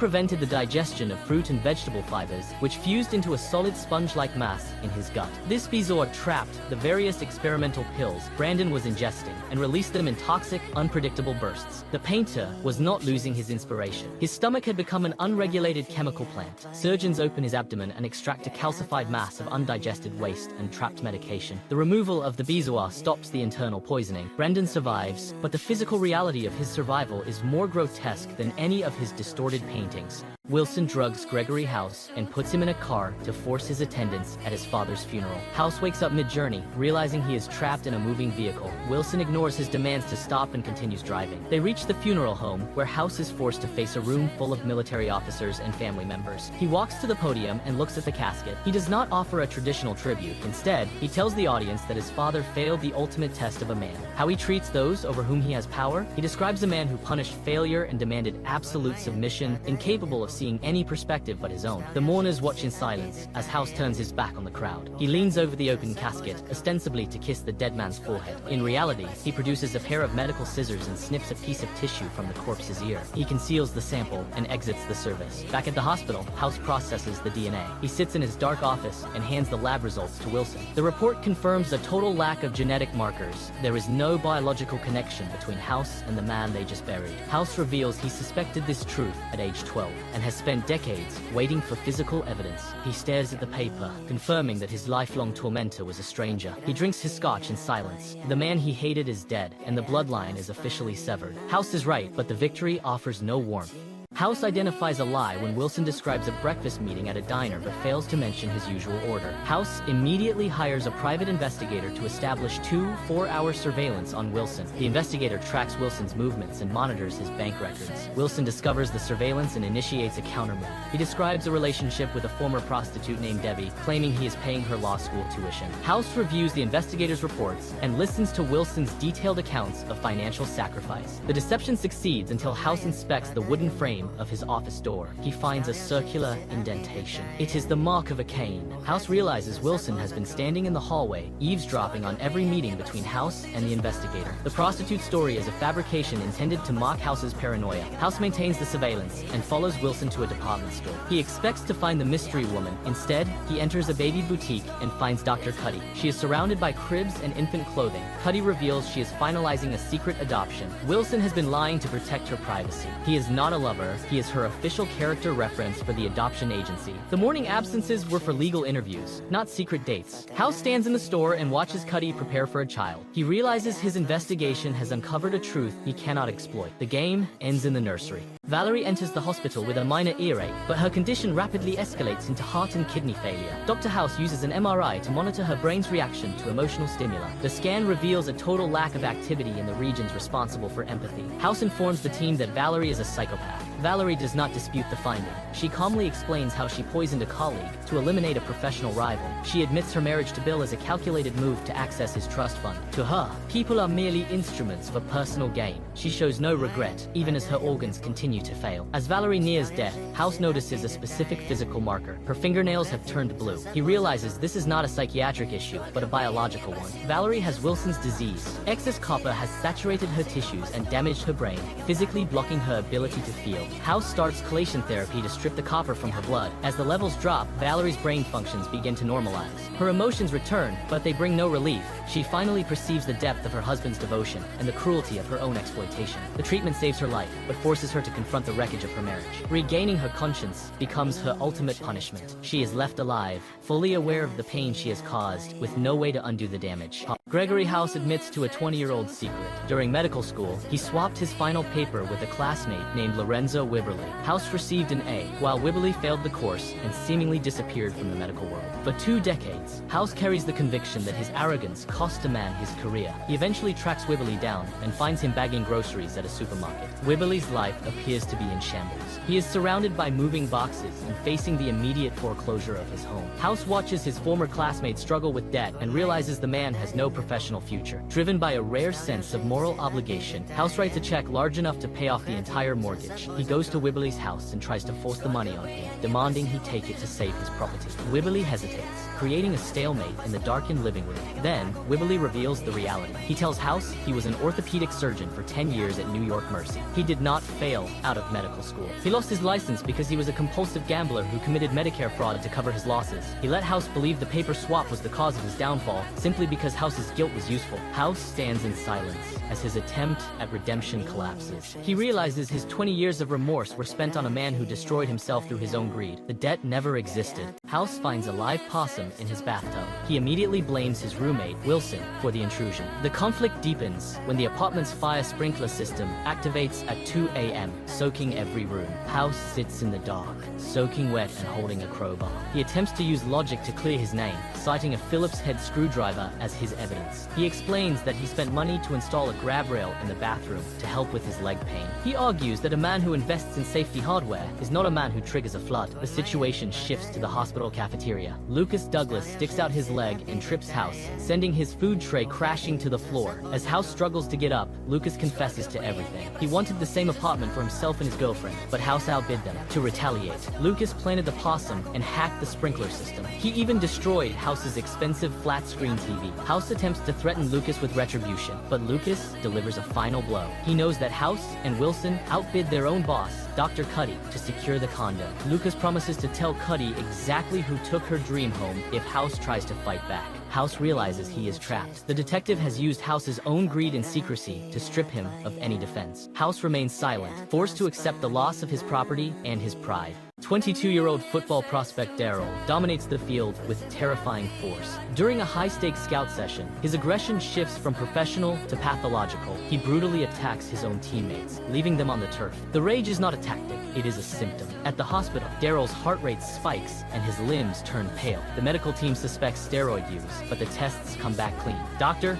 prevented the digestion of fruit and vegetable fibers, which fused into a solid sponge-like mass in his gut. This bezoar trapped the various experimental pills Brandon was ingesting and released them in toxic, unpredictable bursts. The painter was not losing his inspiration. His stomach had become an unregulated chemical plant. Surgeons open his abdomen and extract a calcified mass of undigested waste and trapped medication. The removal of the bezoar stops the internal poisoning. Brendan survives, but the physical reality of his survival is more grotesque than any of his distorted paintings. Wilson drugs Gregory House and puts him in a car to force his attendance at his father's funeral. House wakes up mid-journey, realizing he is trapped in a moving vehicle. Wilson ignores his demands to stop and continues driving. They reach the funeral home, where House is forced to face a room full of military officers and family members. He walks to the podium and looks at the casket. He does not offer a traditional tribute. Instead, he tells the audience that his father failed the ultimate test of a man. How he treats those over whom he has power? He describes a man who punished failure and demanded absolute submission, incapable of seeing any perspective but his own. The mourners watch in silence as House turns his back on the crowd. He leans over the open casket, ostensibly to kiss the dead man's forehead. In reality, he produces a pair of medical scissors and snips a piece of tissue from the corpse's ear. He conceals the sample and exits the service. Back at the hospital, House processes the DNA. He sits in his dark office and hands the lab results to Wilson. The report confirms a total lack of genetic markers. There is no biological connection between House and the man they just buried. House reveals he suspected this truth at age 12 and has spent decades waiting for physical evidence. He stares at the paper, confirming that his lifelong tormentor was a stranger. He drinks his scotch in silence. The man he hated is dead, and the bloodline is officially severed. House is right, but the victory offers no warmth. House identifies a lie when Wilson describes a breakfast meeting at a diner but fails to mention his usual order. House immediately hires a private investigator to establish 2 4-hour surveillance on Wilson. The investigator tracks Wilson's movements and monitors his bank records. Wilson discovers the surveillance and initiates a countermove. He describes a relationship with a former prostitute named Debbie, claiming he is paying her law school tuition. House reviews the investigator's reports and listens to Wilson's detailed accounts of financial sacrifice. The deception succeeds until House inspects the wooden frame of his office door. He finds a circular indentation. It is the mark of a cane. House realizes Wilson has been standing in the hallway, eavesdropping on every meeting between House and the investigator. The prostitute story is a fabrication intended to mock House's paranoia. House maintains the surveillance and follows Wilson to a department store. He expects to find the mystery woman. Instead, he enters a baby boutique and finds Dr. Cuddy. She is surrounded by cribs and infant clothing. Cuddy reveals she is finalizing a secret adoption. Wilson has been lying to protect her privacy. He is not a lover. He is her official character reference for the adoption agency. The morning absences were for legal interviews, not secret dates. House stands in the store and watches Cuddy prepare for a child. He realizes his investigation has uncovered a truth he cannot exploit. The game ends in the nursery. Valerie enters the hospital with a minor earache, but her condition rapidly escalates into heart and kidney failure. Dr. House uses an MRI to monitor her brain's reaction to emotional stimuli. The scan reveals a total lack of activity in the regions responsible for empathy. House informs the team that Valerie is a psychopath. Valerie does not dispute the finding. She calmly explains how she poisoned a colleague to eliminate a professional rival. She admits her marriage to Bill is a calculated move to access his trust fund. To her, people are merely instruments for personal gain. She shows no regret, even as her organs continue to fail. As Valerie nears death, House notices a specific physical marker. Her fingernails have turned blue. He realizes this is not a psychiatric issue, but a biological one. Valerie has Wilson's disease. Excess copper has saturated her tissues and damaged her brain, physically blocking her ability to feel. House starts chelation therapy to strip the copper from her blood. As the levels drop, Valerie's brain functions begin to normalize. Her emotions return, but they bring no relief. She finally perceives the depth of her husband's devotion and the cruelty of her own exploitation. The treatment saves her life, but forces her to confront the wreckage of her marriage. Regaining her conscience becomes her ultimate punishment. She is left alive, fully aware of the pain she has caused, with no way to undo the damage. Gregory House admits to a 20-year-old secret. During medical school, he swapped his final paper with a classmate named Lorenzo Wibberley. House received an A, while Wibberley failed the course and seemingly disappeared from the medical world. For 2 decades, House carries the conviction that his arrogance cost a man his career. He eventually tracks Wibberley down and finds him bagging groceries at a supermarket. Wibberley's life appears to be in shambles. He is surrounded by moving boxes and facing the immediate foreclosure of his home. House watches his former classmate struggle with debt and realizes the man has no professional future. Driven by a rare sense of moral obligation, House writes a check large enough to pay off the entire mortgage. He goes to Wibberley's house and tries to force the money on him, demanding he take it to save his property. Wibberley hesitates, creating a stalemate in the darkened living room. Then, Wibberley reveals the reality. He tells House he was an orthopedic surgeon for 10 years at New York Mercy. He did not fail out of medical school. He lost his license because he was a compulsive gambler who committed Medicare fraud to cover his losses. He let House believe the paper swap was the cause of his downfall, simply because House's guilt was useful. House stands in silence as his attempt at redemption collapses. He realizes his 20 years of remorse were spent on a man who destroyed himself through his own greed. The debt never existed. House finds a live possum in his bathtub. He immediately blames his roommate, Wilson, for the intrusion. The conflict deepens when the apartment's fire sprinkler system activates at 2 a.m., soaking every room. House sits in the dark, soaking wet and holding a crowbar. He attempts to use logic to clear his name, citing a Phillips head screwdriver as his evidence. He explains that he spent money to install a grab rail in the bathroom to help with his leg pain. He argues that a man who invests in safety hardware is not a man who triggers a flood. The situation shifts to the hospital cafeteria. Lucas Douglas sticks out his leg and trips House, sending his food tray crashing to the floor. As House struggles to get up, Lucas confesses to everything. He wanted the same apartment for himself and his girlfriend, but House outbid them. To retaliate, Lucas planted the possum and hacked the sprinkler system. He even destroyed House's expensive flat-screen TV. House attempts to threaten Lucas with retribution, but Lucas delivers a final blow. He knows that House and Wilson outbid their own boss, Dr. Cuddy, to secure the condo. Lucas promises to tell Cuddy exactly who took her dream home if House tries to fight back. House realizes he is trapped. The detective has used House's own greed and secrecy to strip him of any defense. House remains silent, forced to accept the loss of his property and his pride. 22-year-old football prospect Darryl dominates the field with terrifying force. During a high-stakes scout session, his aggression shifts from professional to pathological. He brutally attacks his own teammates, leaving them on the turf. The rage is not a tactic, it is a symptom. At the hospital, Darryl's heart rate spikes and his limbs turn pale. The medical team suspects steroid use, but the tests come back clean.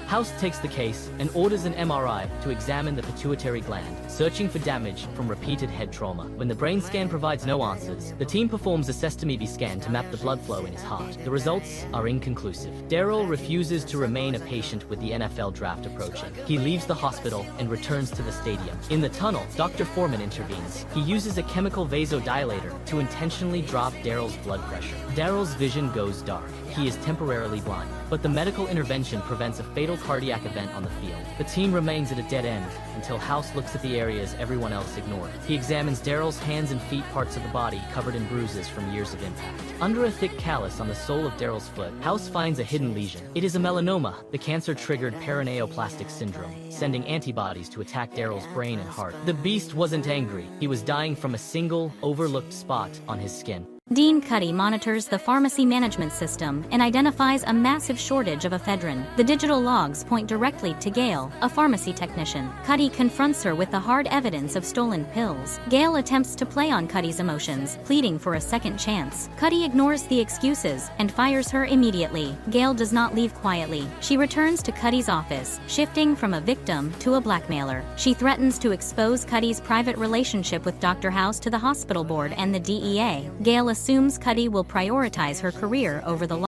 House takes the case and orders an MRI to examine the pituitary gland, searching for damage from repeated head trauma. When the brain scan provides no answers, the team performs a sesame scan to map the blood flow in his heart. The results are inconclusive. Darryl refuses to remain a patient with the NFL draft approaching. He leaves the hospital and returns to the stadium. In the tunnel, Dr. Foreman intervenes. He uses a chemical vasodilator to intentionally drop Darryl's blood pressure. Darryl's vision goes dark. He is temporarily blind, but the medical intervention prevents a fatal cardiac event on the field. The team remains at a dead end until House looks at the areas everyone else ignored. He examines Darryl's hands and feet, parts of the body covered in bruises from years of impact. Under a thick callus on the sole of Darryl's foot, House finds a hidden lesion. It is a melanoma, the cancer-triggered paraneoplastic syndrome, sending antibodies to attack Darryl's brain and heart. The beast wasn't angry. He was dying from a single, overlooked spot on his skin. Dean Cuddy monitors the pharmacy management system and identifies a massive shortage of ephedrine. The digital logs point directly to Gail, a pharmacy technician. Cuddy confronts her with the hard evidence of stolen pills. Gail attempts to play on Cuddy's emotions, pleading for a second chance. Cuddy ignores the excuses and fires her immediately. Gail does not leave quietly. She returns to Cuddy's office, shifting from a victim to a blackmailer. She threatens to expose Cuddy's private relationship with Dr. House to the hospital board and the DEA. Gail assumes Cuddy will prioritize her career over the law.